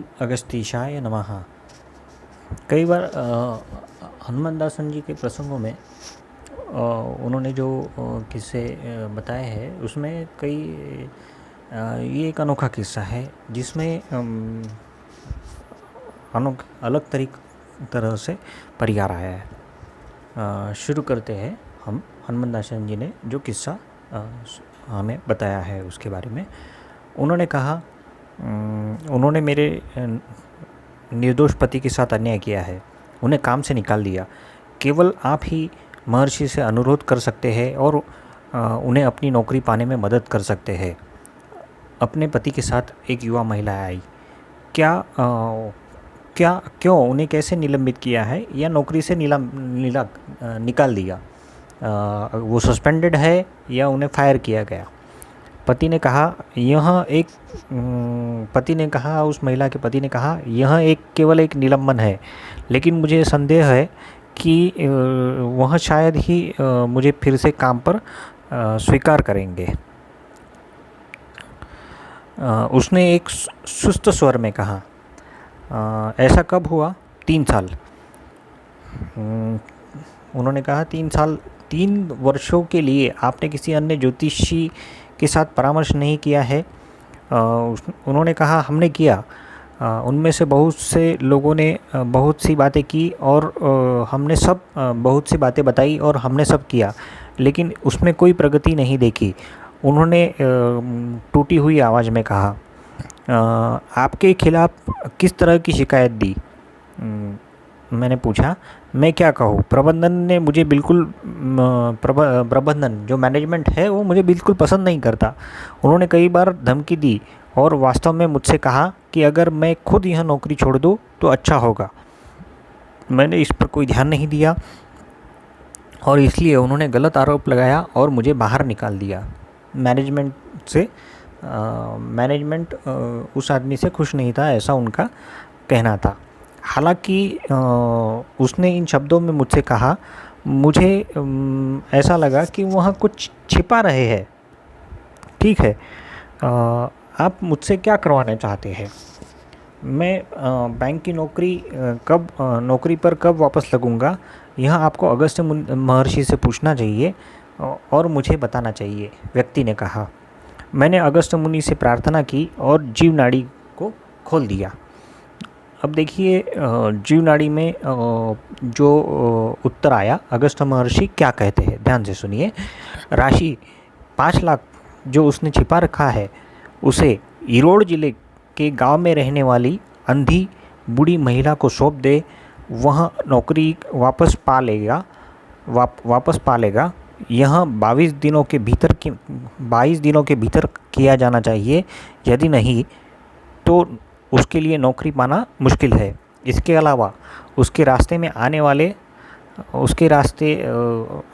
ओम अगस्तीशाय नमः। कई बार हनुमंदासन जी के प्रसंगों में उन्होंने जो किस्से बताए हैं उसमें कई ये एक अनोखा किस्सा है जिसमें अलग तरह से परिहार आया है। शुरू करते हैं हम हनुमंदासन जी ने जो किस्सा हमें बताया है उसके बारे में। उन्होंने कहा उन्होंने मेरे निर्दोष पति के साथ अन्याय किया है, उन्हें काम से निकाल दिया। केवल आप ही महर्षि से अनुरोध कर सकते हैं और उन्हें अपनी नौकरी पाने में मदद कर सकते हैं। अपने पति के साथ एक युवा महिला आई। क्यों उन्हें कैसे निलंबित किया है या नौकरी से निकाल दिया? वो सस्पेंडेड है या उन्हें फायर किया गया? पति ने कहा उस महिला के पति ने कहा यह केवल एक निलंबन है, लेकिन मुझे संदेह है कि वह शायद ही मुझे फिर से काम पर स्वीकार करेंगे। उसने एक सुस्त स्वर में कहा, ऐसा कब हुआ? 3 साल। उन्होंने कहा 3 वर्षों के लिए आपने किसी अन्य ज्योतिषी के साथ परामर्श नहीं किया है? उन्होंने कहा हमने किया। उनमें से बहुत से लोगों ने बहुत सी बातें की और हमने सब बहुत सी बातें बताई और हमने सब किया, लेकिन उसमें कोई प्रगति नहीं देखी। उन्होंने टूटी हुई आवाज़ में कहा, आपके खिलाफ़ किस तरह की शिकायत दी? मैंने पूछा, मैं क्या कहूँ? प्रबंधन ने मुझे बिल्कुल प्रबंधन जो मैनेजमेंट है वो मुझे बिल्कुल पसंद नहीं करता। उन्होंने कई बार धमकी दी और वास्तव में मुझसे कहा कि अगर मैं खुद यह नौकरी छोड़ दूँ तो अच्छा होगा। मैंने इस पर कोई ध्यान नहीं दिया और इसलिए उन्होंने गलत आरोप लगाया और मुझे बाहर निकाल दिया। मैनेजमेंट उस आदमी से खुश नहीं था, ऐसा उनका कहना था। हालांकि उसने इन शब्दों में मुझसे कहा, मुझे ऐसा लगा कि वह कुछ छिपा रहे हैं। ठीक है, आप मुझसे क्या करवाना चाहते हैं? मैं बैंक की नौकरी पर कब वापस लगूंगा, यह आपको अगस्त्य महर्षि से पूछना चाहिए और मुझे बताना चाहिए, व्यक्ति ने कहा। मैंने अगस्त्य मुनि से प्रार्थना की और जीवनाड़ी को खोल दिया। अब देखिए जीवनाड़ी में जो उत्तर आया, अगस्त्य महर्षि क्या कहते हैं, ध्यान से सुनिए। राशि 5 लाख जो उसने छिपा रखा है उसे ईरोड जिले के गांव में रहने वाली अंधी बूढ़ी महिला को सौंप दे। वह नौकरी वापस पा लेगा। यह 22 दिनों के भीतर किया जाना चाहिए। यदि नहीं तो उसके लिए नौकरी पाना मुश्किल है। इसके अलावा उसके रास्ते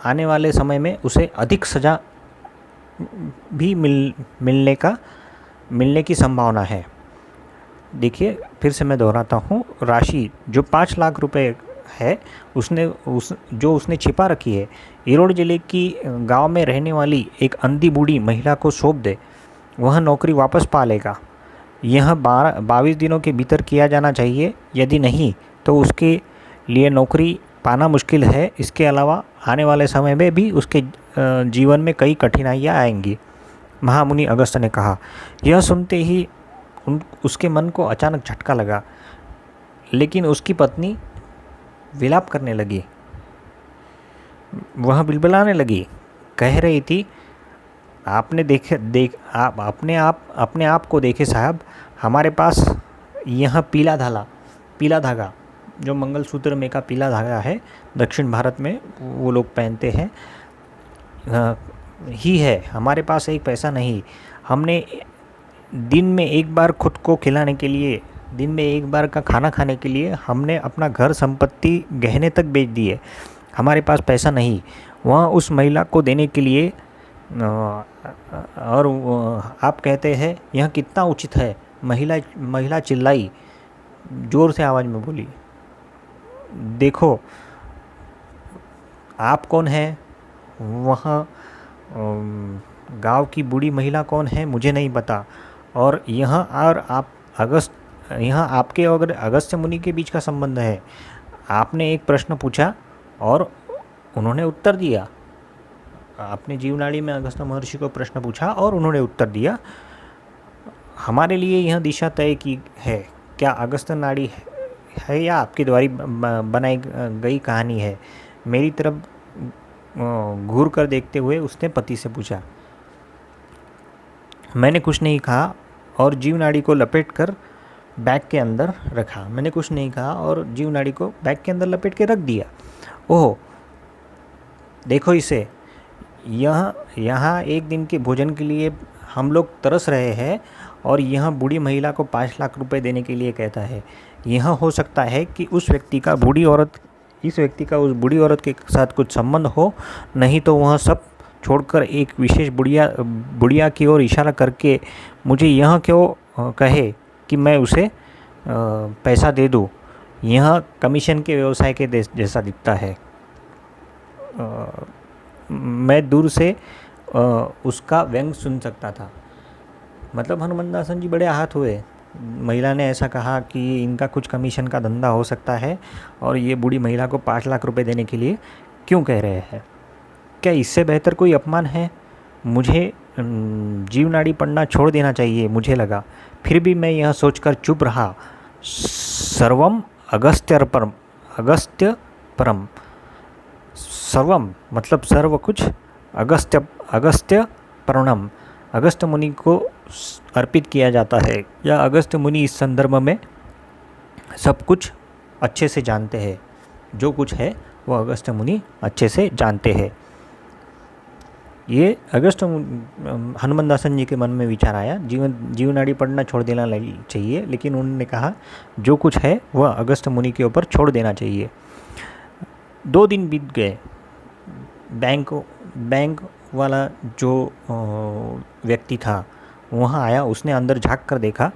आने वाले समय में उसे अधिक सज़ा भी मिलने की संभावना है। देखिए फिर से मैं दोहराता हूँ, राशि जो 5 लाख रुपए है जो उसने छिपा रखी है, ईरोड जिले की गांव में रहने वाली एक अंधी बूढ़ी महिला को सौंप दे। वह नौकरी वापस पा लेगा। यह 22 दिनों के भीतर किया जाना चाहिए। यदि नहीं तो उसके लिए नौकरी पाना मुश्किल है। इसके अलावा आने वाले समय में भी उसके जीवन में कई कठिनाइयाँ आएंगी। महामुनि अगस्त्य ने कहा। यह सुनते ही उसके मन को अचानक झटका लगा, लेकिन उसकी पत्नी विलाप करने लगी। वह बिलबिलाने लगी, कह रही थी, आप अपने आप को देखे साहब, हमारे पास यह पीला धागा जो मंगलसूत्र में का पीला धागा है, दक्षिण भारत में वो लोग पहनते हैं, ही है। हमारे पास एक पैसा नहीं। हमने दिन में एक बार खुद को खिलाने के लिए, दिन में एक बार का खाना खाने के लिए हमने अपना घर संपत्ति गहने तक बेच दिए। हमारे पास पैसा नहीं वहाँ उस महिला को देने के लिए। और आप कहते हैं यह कितना उचित है? महिला चिल्लाई, जोर से आवाज़ में बोली। देखो आप कौन हैं? वह गांव की बूढ़ी महिला कौन है मुझे नहीं पता। और आप यहाँ आपके और अगस्त्य मुनि के बीच का संबंध है। आपने एक प्रश्न पूछा और उन्होंने उत्तर दिया। आपने जीवनाड़ी में अगस्त्य महर्षि को प्रश्न पूछा और उन्होंने उत्तर दिया। हमारे लिए यह दिशा तय की है। क्या अगस्त्य नाड़ी है या आपके द्वारा बनाई गई कहानी है? मेरी तरफ घूर कर देखते हुए उसने पति से पूछा। मैंने कुछ नहीं कहा और जीवनाड़ी को लपेट कर बैग के अंदर रखा। मैंने कुछ नहीं कहा और जीवनाड़ी को बैग के अंदर लपेट के रख दिया। ओह, देखो इसे, यहाँ एक दिन के भोजन के लिए हम लोग तरस रहे हैं और यह बूढ़ी महिला को 5 लाख रुपए देने के लिए कहता है। यह हो सकता है कि इस व्यक्ति का उस बूढ़ी औरत के साथ कुछ संबंध हो, नहीं तो वह सब छोड़कर एक विशेष बुढ़िया की ओर इशारा करके मुझे यह क्यों कहे कि मैं उसे पैसा दे दूँ। यह कमीशन के व्यवसाय के जैसा दिखता है। मैं दूर से उसका व्यंग सुन सकता था। मतलब हनुमंदासन जी बड़े आहत हुए। महिला ने ऐसा कहा कि इनका कुछ कमीशन का धंधा हो सकता है और ये बूढ़ी महिला को 5 लाख रुपए देने के लिए क्यों कह रहे हैं। क्या इससे बेहतर कोई अपमान है? मुझे जीवनाड़ी पढ़ना छोड़ देना चाहिए, मुझे लगा। फिर भी मैं यह सोचकर चुप रहा। सर्वम अगस्त्य परम। सर्वम मतलब सर्व कुछ, अगस्त्य प्रणम, अगस्त्य मुनि को अर्पित किया जाता है, या अगस्त्य मुनि इस संदर्भ में सब कुछ अच्छे से जानते हैं। जो कुछ है वो अगस्त्य मुनि अच्छे से जानते हैं। ये हनुमंदासन जी के मन में विचार आया। जीवनाड़ी पढ़ना छोड़ देना चाहिए, लेकिन उन्होंने कहा जो कुछ है वह अगस्त्य मुनि के ऊपर छोड़ देना चाहिए। 2 दिन बीत गए। बैंक वाला जो व्यक्ति था वहाँ आया। उसने अंदर झांक कर देखा।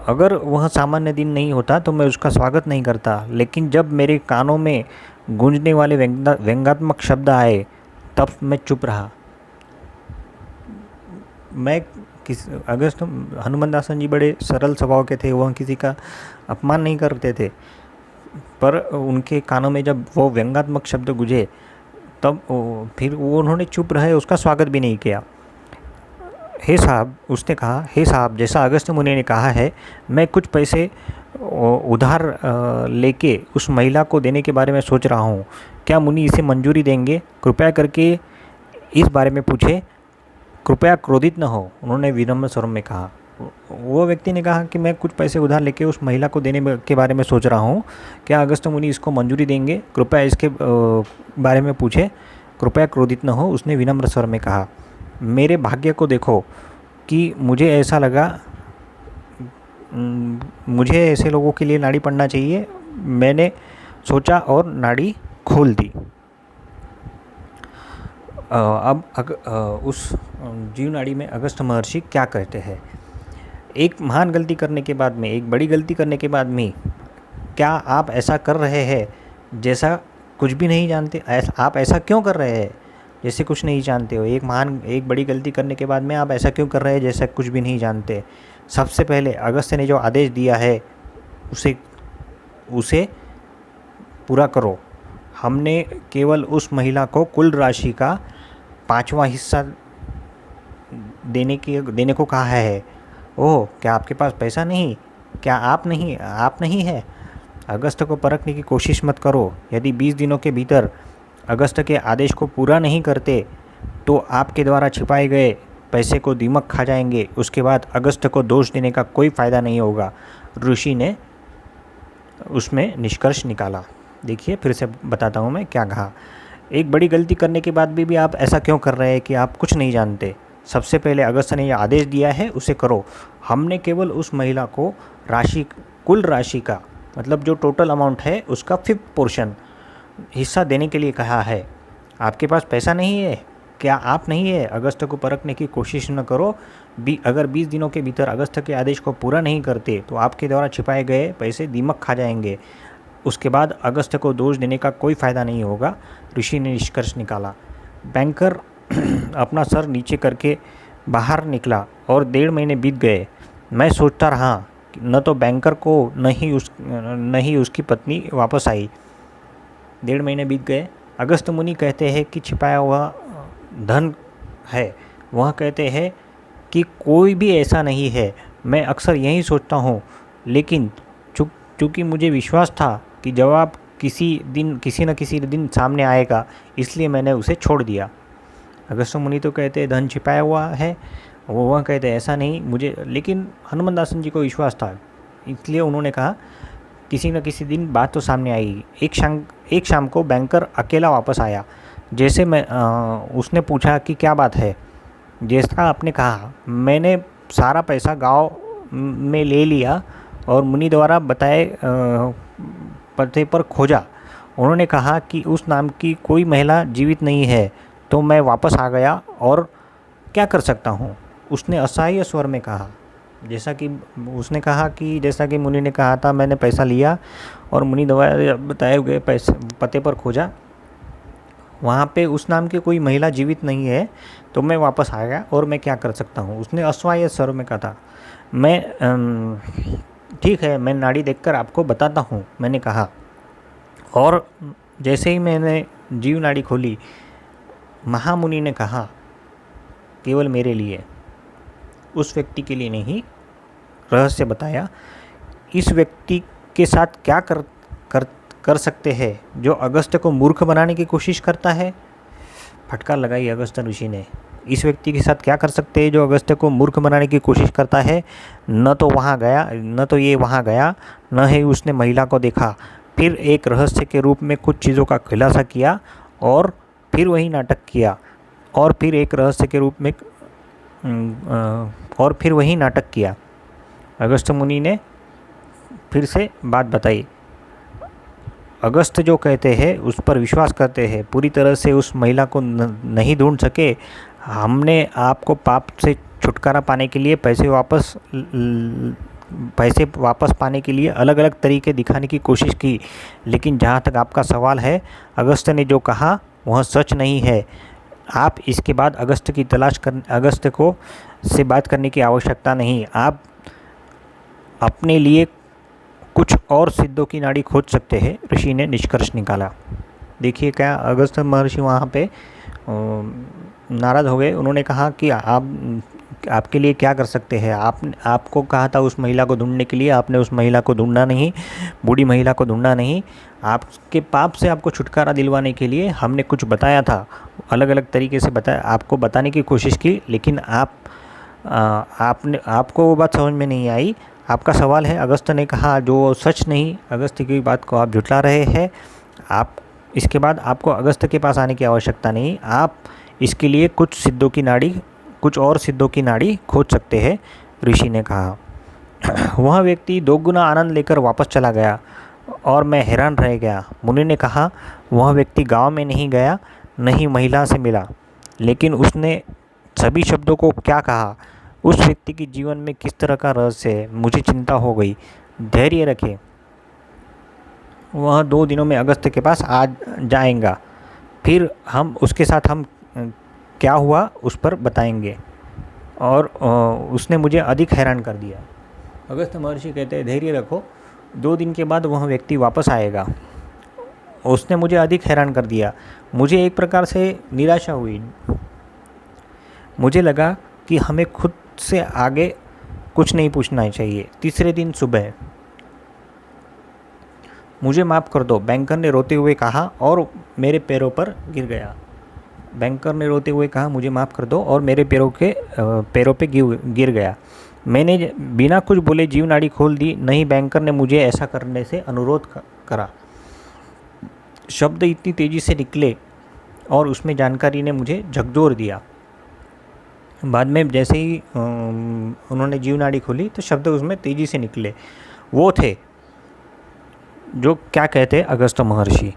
अगर वह सामान्य दिन नहीं होता तो मैं उसका स्वागत नहीं करता, लेकिन जब मेरे कानों में गूंजने वाले व्यंग्यात्मक शब्द आए तब मैं चुप रहा। हनुमंदासन जी बड़े सरल स्वभाव के थे। वह किसी का अपमान नहीं करते थे, पर उनके कानों में जब वो व्यंग्यात्मक शब्द गूंजे तब फिर वो उन्होंने चुप रहे, उसका स्वागत भी नहीं किया। हे साहब, उसने कहा, हे साहब, जैसा अगस्त्य मुनि ने कहा है, मैं कुछ पैसे उधार लेके उस महिला को देने के बारे में सोच रहा हूँ। क्या मुनि इसे मंजूरी देंगे? कृपया करके इस बारे में पूछे, कृपया क्रोधित न हो, उन्होंने विनम्र स्वर में कहा। वो व्यक्ति ने कहा कि मैं कुछ पैसे उधार लेके उस महिला को देने के बारे में सोच रहा हूँ। क्या अगस्त्य मुनि इसको मंजूरी देंगे? कृपया इसके बारे में पूछे, कृपया क्रोधित न हो, उसने विनम्र स्वर में कहा। मेरे भाग्य को देखो कि मुझे ऐसा लगा मुझे ऐसे लोगों के लिए नाड़ी पढ़ना चाहिए। मैंने सोचा और नाड़ी खोल दी। उस जीव नाड़ी में अगस्त्य महर्षि क्या कहते हैं? एक महान गलती करने के बाद में, एक बड़ी गलती करने के बाद में क्या आप ऐसा कर रहे हैं जैसा कुछ भी नहीं जानते? आप ऐसा क्यों कर रहे हैं जैसे कुछ नहीं जानते हो? एक बड़ी गलती करने के बाद में आप ऐसा क्यों कर रहे हैं जैसा कुछ भी नहीं जानते? सबसे पहले अगस्त्य ने जो आदेश दिया है उसे पूरा करो। हमने केवल उस महिला को कुल राशि का 5वां हिस्सा देने को कहा है। ओह, क्या आपके पास पैसा नहीं? क्या आप नहीं है? अगस्त्य को परखने की कोशिश मत करो। यदि 20 दिनों के भीतर अगस्त्य के आदेश को पूरा नहीं करते तो आपके द्वारा छिपाए गए पैसे को दीमक खा जाएंगे। उसके बाद अगस्त्य को दोष देने का कोई फ़ायदा नहीं होगा। ऋषि ने उसमें निष्कर्ष निकाला। देखिए, फिर से बताता हूँ मैं क्या कहा। एक बड़ी गलती करने के बाद भी आप ऐसा क्यों कर रहे हैं कि आप कुछ नहीं जानते? सबसे पहले अगस्त्य ने यह आदेश दिया है, उसे करो। हमने केवल उस महिला को कुल राशि का, मतलब जो टोटल अमाउंट है उसका 5th पोर्शन हिस्सा देने के लिए कहा है। आपके पास पैसा नहीं है? क्या आप नहीं है? अगस्त्य को परखने की कोशिश न करो। अगर 20 दिनों के भीतर अगस्त्य के आदेश को पूरा नहीं करते तो आपके द्वारा छिपाए गए पैसे दीमक खा जाएंगे। उसके बाद अगस्त्य को दोष देने का कोई फ़ायदा नहीं होगा। ऋषि ने निष्कर्ष निकाला। बैंकर अपना सर नीचे करके बाहर निकला और 1.5 महीने बीत गए। मैं सोचता रहा न तो बैंकर को न ही उसकी पत्नी वापस आई। 1.5 महीने बीत गए। अगस्त मुनि कहते हैं कि छिपाया हुआ धन है। वह कहते हैं कि कोई भी ऐसा नहीं है। मैं अक्सर यही सोचता हूँ, लेकिन चूँकि मुझे विश्वास था कि जवाब किसी न किसी दिन सामने आएगा, इसलिए मैंने उसे छोड़ दिया। अगस्त मुनि तो कहते हैं धन छिपाया हुआ है, वह कहते हैं ऐसा नहीं मुझे, लेकिन हनुमान दासन जी को विश्वास था, इसलिए उन्होंने कहा किसी न किसी दिन बात तो सामने आएगी। एक शाम को बैंकर अकेला वापस आया। जैसे उसने पूछा कि क्या बात है। जैसा आपने कहा, मैंने सारा पैसा गांव में ले लिया और मुनि द्वारा बताए पते पर खोजा। उन्होंने कहा कि उस नाम की कोई महिला जीवित नहीं है, तो मैं वापस आ गया और क्या कर सकता हूँ, उसने असहाय स्वर में कहा। जैसा कि उसने कहा कि जैसा कि मुनि ने कहा था, मैंने पैसा लिया और मुनि द्वारा बताए हुए पते पर खोजा, वहाँ पे उस नाम की कोई महिला जीवित नहीं है, तो मैं वापस आ गया और मैं क्या कर सकता हूँ, उसने असहाय स्वर में कहा था। मैं ठीक है, मैं नाड़ी देखकर आपको बताता हूँ, मैंने कहा। और जैसे ही मैंने जीव नाड़ी खोली, महामुनि ने कहा केवल मेरे लिए, उस व्यक्ति के लिए नहीं, रहस्य बताया। इस व्यक्ति के साथ क्या कर सकते हैं जो अगस्त्य को मूर्ख बनाने की कोशिश करता है। फटकार लगाई अगस्त्य ऋषि ने। इस व्यक्ति के साथ क्या कर सकते हैं जो अगस्त्य को मूर्ख बनाने की कोशिश करता है। न तो ये वहाँ गया, न ही उसने महिला को देखा। फिर एक रहस्य के रूप में कुछ चीज़ों का खुलासा किया और फिर वही नाटक किया, और फिर एक रहस्य के रूप में और फिर वही नाटक किया। अगस्त्य मुनि ने फिर से बात बताई। अगस्त्य जो कहते हैं उस पर विश्वास करते हैं। पूरी तरह से उस महिला को नहीं ढूंढ सके। हमने आपको पाप से छुटकारा पाने के लिए पैसे वापस पाने के लिए अलग अलग तरीके दिखाने की कोशिश की, लेकिन जहाँ तक आपका सवाल है, अगस्त्य ने जो कहा वह सच नहीं है। आप इसके बाद अगस्त्य को से बात करने की आवश्यकता नहीं। आप अपने लिए कुछ और सिद्धों की नाड़ी खोज सकते हैं, ऋषि ने निष्कर्ष निकाला। देखिए क्या अगस्त्य महर्षि वहाँ पे नाराज़ हो गए। उन्होंने कहा कि आपके लिए क्या कर सकते हैं। आपको कहा था उस महिला को ढूंढने के लिए, आपने उस महिला को ढूंढना नहीं, बूढ़ी महिला को ढूंढना नहीं। आपके पाप से आपको छुटकारा दिलवाने के लिए हमने कुछ बताया था, अलग अलग तरीके से आपको बताने की कोशिश की, लेकिन आपको वो बात समझ में नहीं आई। आपका सवाल है, अगस्त्य ने कहा जो सच नहीं, अगस्त्य की बात को आप झुठला रहे हैं। इसके बाद आपको अगस्त्य के पास आने की आवश्यकता नहीं। आप इसके लिए कुछ और सिद्धों की नाड़ी खोज सकते हैं, ऋषि ने कहा। वह व्यक्ति 2 गुना आनंद लेकर वापस चला गया और मैं हैरान रह गया। मुनि ने कहा वह व्यक्ति गांव में नहीं गया, न ही महिला से मिला, लेकिन उसने सभी शब्दों को क्या कहा। उस व्यक्ति के जीवन में किस तरह का रहस्य है, मुझे चिंता हो गई। धैर्य रखें, वह 2 दिनों में अगस्त्य के पास आ जाएगा। फिर हम उसके साथ क्या हुआ उस पर बताएंगे। और उसने मुझे अधिक हैरान कर दिया। अगस्त्य महर्षि कहते हैं धैर्य रखो, 2 दिन के बाद वह व्यक्ति वापस आएगा। उसने मुझे अधिक हैरान कर दिया। मुझे एक प्रकार से निराशा हुई। मुझे लगा कि हमें खुद से आगे कुछ नहीं पूछना चाहिए। तीसरे दिन सुबह, मुझे माफ़ कर दो, बैंकर ने रोते हुए कहा और मेरे पैरों पर गिर गया। बैंकर ने रोते हुए कहा मुझे माफ़ कर दो और मेरे पैरों पे गिर गया। मैंने बिना कुछ बोले जीव नाड़ी खोल दी। नहीं, बैंकर ने मुझे ऐसा करने से अनुरोध करा। शब्द इतनी तेज़ी से निकले और उसमें जानकारी ने मुझे झकझोर दिया। बाद में जैसे ही उन्होंने जीव नाड़ी खोली तो शब्द उसमें तेज़ी से निकले। वो थे जो क्या कहते अगस्त्य महर्षि।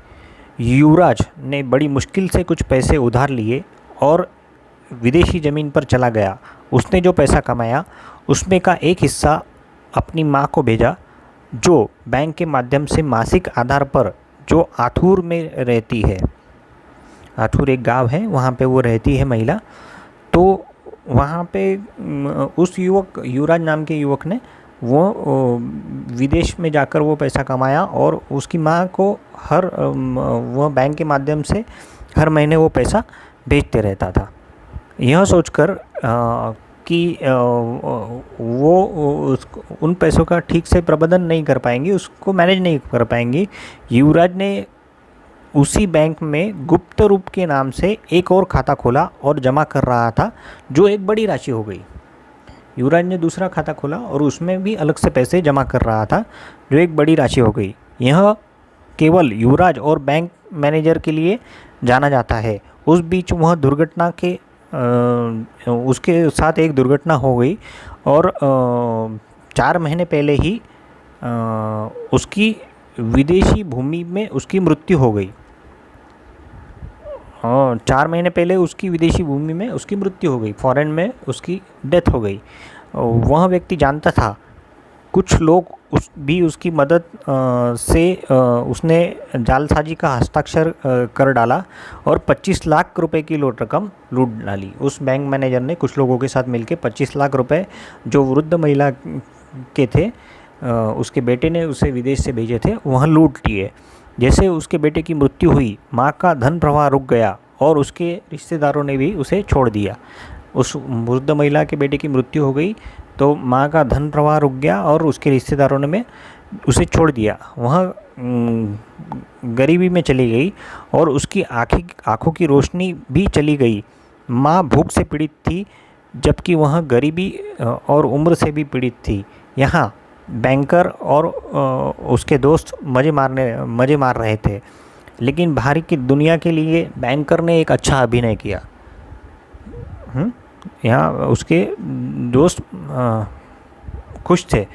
युवराज ने बड़ी मुश्किल से कुछ पैसे उधार लिए और विदेशी ज़मीन पर चला गया। उसने जो पैसा कमाया उसमें का एक हिस्सा अपनी माँ को भेजा, जो बैंक के माध्यम से मासिक आधार पर, जो आथुर में रहती है। आथुर एक गांव है, वहाँ पे वो रहती है महिला। तो वहाँ पे उस युवराज नाम के युवक ने विदेश में जाकर वो पैसा कमाया और उसकी माँ को वह बैंक के माध्यम से हर महीने वो पैसा भेजते रहता था। यह सोचकर कि वो उन पैसों का ठीक से प्रबंधन नहीं कर पाएंगी, उसको मैनेज नहीं कर पाएंगी, युवराज ने उसी बैंक में गुप्त रूप के नाम से एक और खाता खोला और जमा कर रहा था, जो एक बड़ी राशि हो गई। युवराज ने दूसरा खाता खोला और उसमें भी अलग से पैसे जमा कर रहा था, जो एक बड़ी राशि हो गई। यह केवल युवराज और बैंक मैनेजर के लिए जाना जाता है। उस बीच वह उसके साथ एक दुर्घटना हो गई और 4 महीने पहले ही उसकी विदेशी भूमि में उसकी मृत्यु हो गई। 4 महीने पहले उसकी विदेशी भूमि में उसकी मृत्यु हो गई, फॉरेन में उसकी डेथ हो गई। वह व्यक्ति जानता था, कुछ लोग भी उसकी मदद से उसने जालसाजी का हस्ताक्षर कर डाला और 25 लाख रुपए की रकम लूट डाली। उस बैंक मैनेजर ने कुछ लोगों के साथ मिलकर 25 लाख रुपए, जो वृद्ध महिला के थे, उसके बेटे ने उसे विदेश से भेजे थे, वह लूट लिए। जैसे उसके बेटे की मृत्यु हुई, माँ का धन प्रवाह रुक गया और उसके रिश्तेदारों ने भी उसे छोड़ दिया। उस वृद्ध महिला के बेटे की मृत्यु हो गई तो माँ का धन प्रवाह रुक गया और उसके रिश्तेदारों ने उसे छोड़ दिया। वह गरीबी में चली गई और उसकी आँखों की रोशनी भी चली गई। माँ भूख से पीड़ित थी, जबकि वह गरीबी और उम्र से भी पीड़ित थी। यहाँ बैंकर और उसके दोस्त मज़े मार रहे थे, लेकिन बाहर की दुनिया के लिए बैंकर ने एक अच्छा अभिनय किया। यहाँ उसके दोस्त खुश थे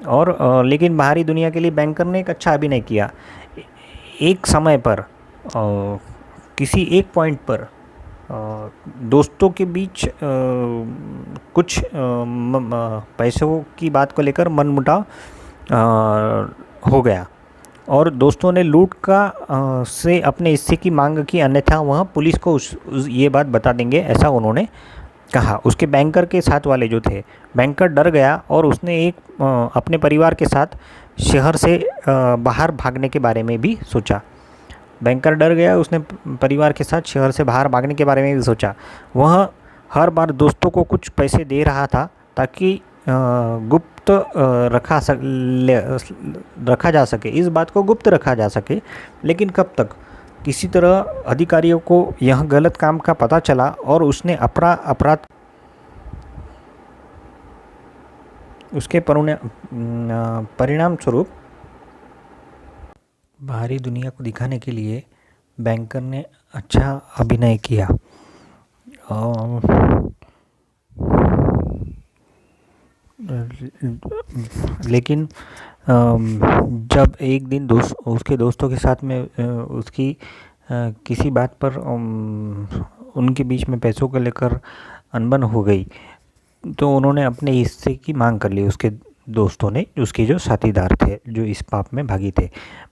और लेकिन बाहरी दुनिया के लिए बैंकर ने एक अच्छा अभिनय किया। एक समय पर किसी एक पॉइंट पर दोस्तों के बीच कुछ पैसों की बात को लेकर मनमुटाव हो गया और दोस्तों ने लूट का से अपने हिस्से की मांग की, अन्यथा वह पुलिस को ये बात बता देंगे, ऐसा उन्होंने कहा। उसके बैंकर के साथ वाले जो थे, बैंकर डर गया और उसने अपने परिवार के साथ शहर से बाहर भागने के बारे में भी सोचा। बैंकर डर गया, उसने परिवार के साथ शहर से बाहर भागने के बारे में भी सोचा। वह हर बार दोस्तों को कुछ पैसे दे रहा था ताकि गुप्त रखा जा सके, इस बात को गुप्त रखा जा सके। लेकिन कब तक? किसी तरह अधिकारियों को यह गलत काम का पता चला और उसने अपराध उसके परिणाम स्वरूप बाहरी दुनिया को दिखाने के लिए बैंकर ने अच्छा अभिनय किया। लेकिन जब एक दिन उसके दोस्तों के साथ में उसकी किसी बात पर उनके बीच में पैसों को लेकर अनबन हो गई, तो उन्होंने अपने हिस्से की मांग कर ली। उसके दोस्तों ने, उसके जो साथीदार थे, जो इस पाप में भागी थे।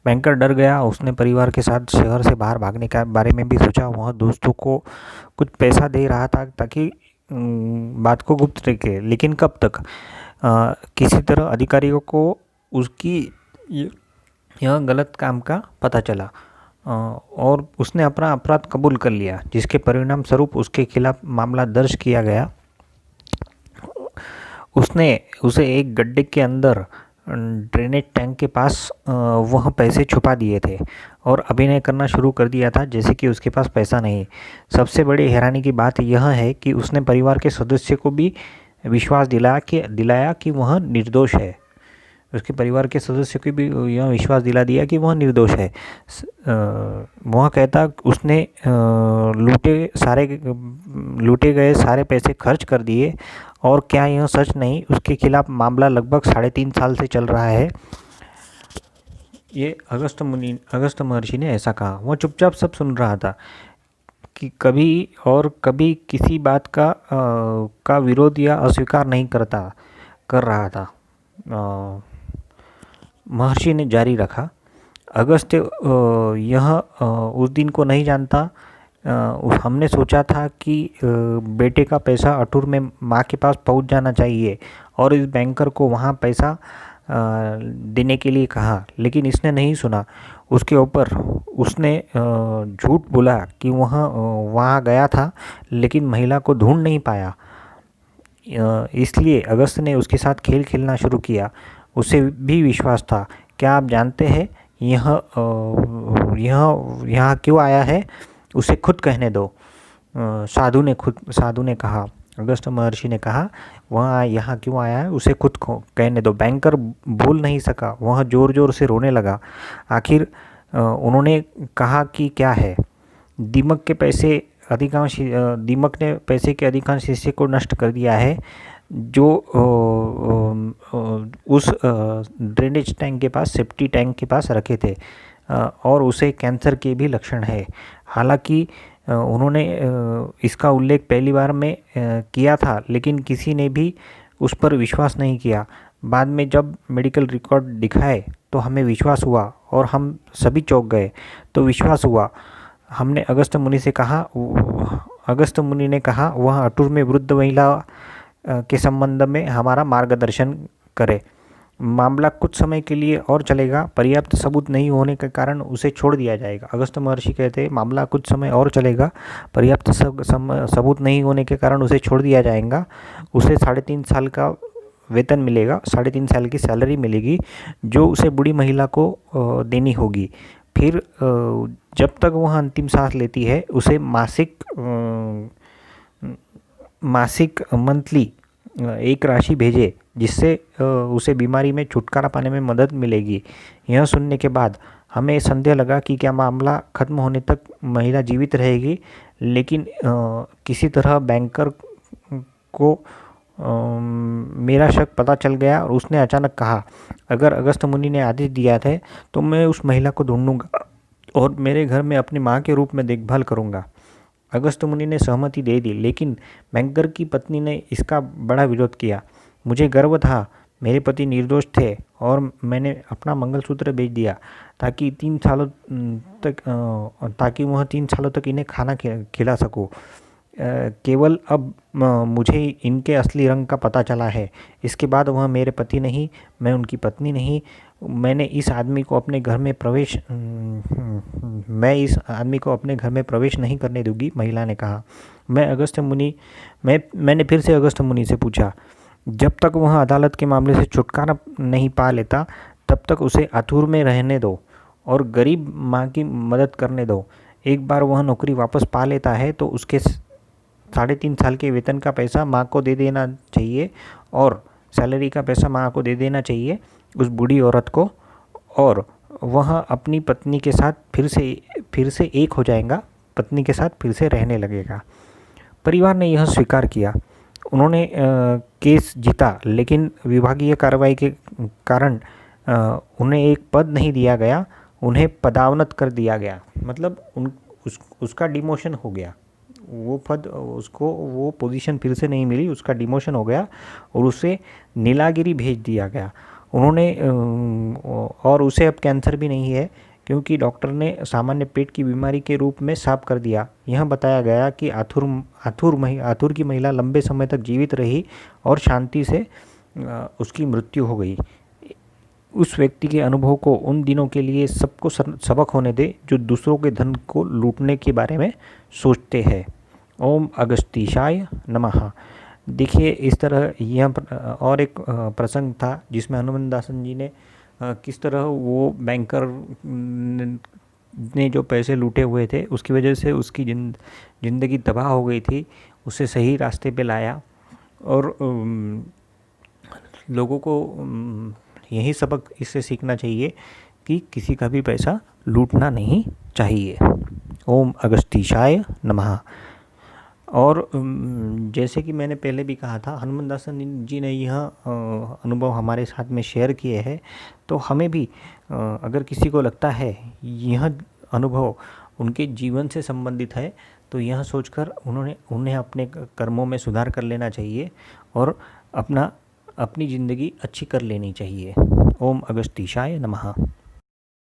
बैंकर डर गया, उसने परिवार के साथ शहर से बाहर भागने के बारे में भी सोचा। वह दोस्तों को कुछ पैसा दे रहा था ताकि बात को गुप्त रखे, लेकिन कब तक? किसी तरह अधिकारियों को उसकी यह गलत काम का पता चला और उसने अपना अपराध कबूल कर लिया, जिसके परिणाम स्वरूप उसके खिलाफ मामला दर्ज किया गया। उसने उसे एक गड्ढे के अंदर ड्रेनेज टैंक के पास वह पैसे छुपा दिए थे और अभिनय करना शुरू कर दिया था जैसे कि उसके पास पैसा नहीं। सबसे बड़ी हैरानी की बात यह है कि उसने परिवार के सदस्य को भी विश्वास दिलाया कि वह निर्दोष है। उसके परिवार के सदस्य को भी यह विश्वास दिला दिया कि वह निर्दोष है। वह कहता उसने लूटे गए सारे पैसे खर्च कर दिए, और क्या यह सच नहीं? उसके खिलाफ मामला लगभग 3.5 साल से चल रहा है। ये अगस्त महर्षि ने ऐसा कहा। वह चुपचाप सब सुन रहा था कि कभी किसी बात का विरोध या अस्वीकार नहीं कर रहा था। महर्षि ने जारी रखा, अगस्त यह उस दिन को नहीं जानता। हमने सोचा था कि बेटे का पैसा अटूर में माँ के पास पहुँच जाना चाहिए और इस बैंकर को वहाँ पैसा देने के लिए कहा, लेकिन इसने नहीं सुना। उसके ऊपर उसने झूठ बोला कि वहाँ गया था, लेकिन महिला को ढूंढ नहीं पाया। इसलिए अगस्त ने उसके साथ खेल खेलना शुरू किया। उसे भी विश्वास था। क्या आप जानते हैं यहाँ क्यों आया है? उसे खुद कहने दो। साधु ने कहा। अगस्त महर्षि ने कहा, वह यहाँ क्यों आया है उसे खुद कहने दो। बैंकर बोल नहीं सका, वह ज़ोर ज़ोर से रोने लगा। आखिर उन्होंने कहा कि क्या है? दीमक ने पैसे के अधिकांश हिस्से को नष्ट कर दिया है, जो उस ड्रेनेज टैंक के पास, सेफ्टी टैंक के पास रखे थे, और उसे कैंसर के भी लक्षण है। हालांकि उन्होंने इसका उल्लेख पहली बार में किया था, लेकिन किसी ने भी उस पर विश्वास नहीं किया। बाद में जब मेडिकल रिकॉर्ड दिखाए तो हमें विश्वास हुआ, और हम सभी चौंक गए। तो विश्वास हुआ। हमने अगस्त मुनि ने कहा वह अटूर में वृद्ध महिला के संबंध में हमारा मार्गदर्शन करे। मामला कुछ समय के लिए और चलेगा, पर्याप्त सबूत नहीं होने के कारण उसे छोड़ दिया जाएगा। अगस्त महर्षि कहते हैं मामला कुछ समय और चलेगा, पर्याप्त सबूत नहीं होने के कारण उसे छोड़ दिया जाएगा। उसे 3.5 साल का वेतन मिलेगा, 3.5 साल की सैलरी मिलेगी, जो उसे बूढ़ी महिला को देनी होगी। फिर जब तक वह अंतिम सांस लेती है, उसे मासिक मंथली एक राशि भेजे, जिससे उसे बीमारी में छुटकारा पाने में मदद मिलेगी। यह सुनने के बाद हमें संदेह लगा कि क्या मामला खत्म होने तक महिला जीवित रहेगी, लेकिन किसी तरह बैंकर को मेरा शक पता चल गया, और उसने अचानक कहा, अगर अगस्त मुनि ने आदेश दिया था तो मैं उस महिला को ढूंढूंगा और मेरे घर में अपनी माँ के रूप में देखभाल करूंगा। अगस्त मुनि ने सहमति दे दी, लेकिन बैंकर की पत्नी ने इसका बड़ा विरोध किया। मुझे गर्व था, मेरे पति निर्दोष थे, और मैंने अपना मंगलसूत्र बेच दिया ताकि वह 3 सालों तक इन्हें खाना खिला सकूं। केवल अब मुझे इनके असली रंग का पता चला है। इसके बाद वह मेरे पति नहीं, मैं उनकी पत्नी नहीं। मैं इस आदमी को अपने घर में प्रवेश नहीं करने दूंगी, महिला ने कहा। मैंने फिर से अगस्त मुनि से पूछा, जब तक वह अदालत के मामले से छुटकारा नहीं पा लेता, तब तक उसे अतुर में रहने दो और गरीब माँ की मदद करने दो। एक बार वह नौकरी वापस पा लेता है तो उसके 3.5 साल के वेतन का पैसा माँ को दे देना चाहिए, और सैलरी का पैसा माँ को दे देना चाहिए, उस बूढ़ी औरत को, और वह अपनी पत्नी के साथ फिर से एक हो जाएगा, पत्नी के साथ फिर से रहने लगेगा। परिवार ने यह स्वीकार किया। उन्होंने केस जीता, लेकिन विभागीय कार्रवाई के कारण उन्हें एक पद नहीं दिया गया, उन्हें पदावनत कर दिया गया। मतलब उसका डिमोशन हो गया, वो पद उसको, वो पोजीशन फिर से नहीं मिली, उसका डिमोशन हो गया और उसे नीलागिरी भेज दिया गया। और उसे अब कैंसर भी नहीं है, क्योंकि डॉक्टर ने सामान्य पेट की बीमारी के रूप में साफ कर दिया। यह बताया गया कि आथुर की महिला लंबे समय तक जीवित रही और शांति से उसकी मृत्यु हो गई। उस व्यक्ति के अनुभव को उन दिनों के लिए सबको सबक होने दे, जो दूसरों के धन को लूटने के बारे में सोचते हैं। ओम अगस्तीशाय नमः। देखिए, इस तरह यह और एक प्रसंग था जिसमें हनुमंतदासन जी ने किस तरह वो बैंकर ने जो पैसे लूटे हुए थे, उसकी वजह से उसकी ज़िंदगी तबाह हो गई थी, उसे सही रास्ते पे लाया। और लोगों को यही सबक इससे सीखना चाहिए कि किसी का भी पैसा लूटना नहीं चाहिए। ओम अगस्तीशाय नमः। और जैसे कि मैंने पहले भी कहा था, हनुमंतदासन जी ने यह अनुभव हमारे साथ में शेयर किए हैं, तो हमें भी अगर किसी को लगता है यह अनुभव उनके जीवन से संबंधित है, तो यह सोचकर उन्हें अपने कर्मों में सुधार कर लेना चाहिए और अपनी ज़िंदगी अच्छी कर लेनी चाहिए। ओम अगस्तीशाय नमः।